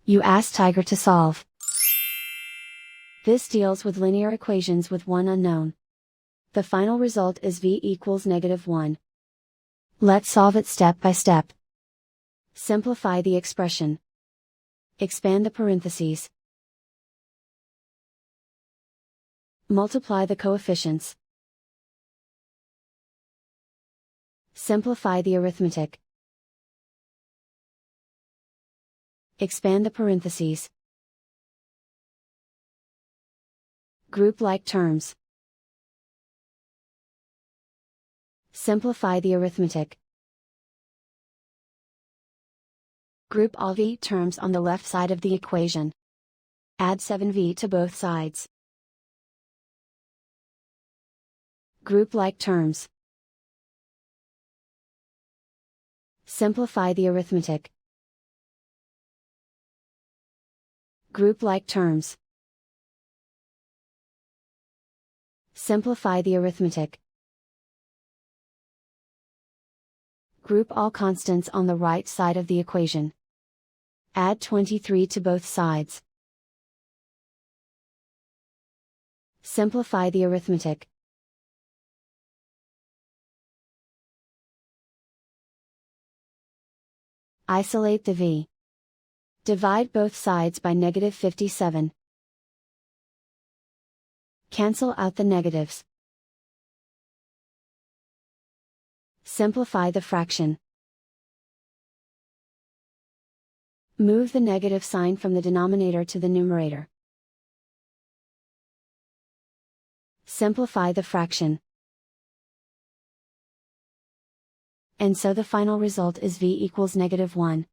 You ask Tiger to solve. This deals with linear equations with one unknown. The final result is v equals -1. Let's solve it step by step. Simplify the expression. Expand the parentheses. Multiply the coefficients. Simplify the arithmetic. Expand the parentheses. Group like terms. Simplify the arithmetic. Group all v terms on the left side of the equation. Add 7v to both sides. Group like terms. Simplify the arithmetic. Group like terms. Simplify the arithmetic. Group all constants on the right side of the equation. Add 23 to both sides. Simplify the arithmetic. Isolate the v. Divide both sides by -57. Cancel out the negatives. Simplify the fraction. Move the negative sign from the denominator to the numerator. Simplify the fraction. And so the final result is v equals -1.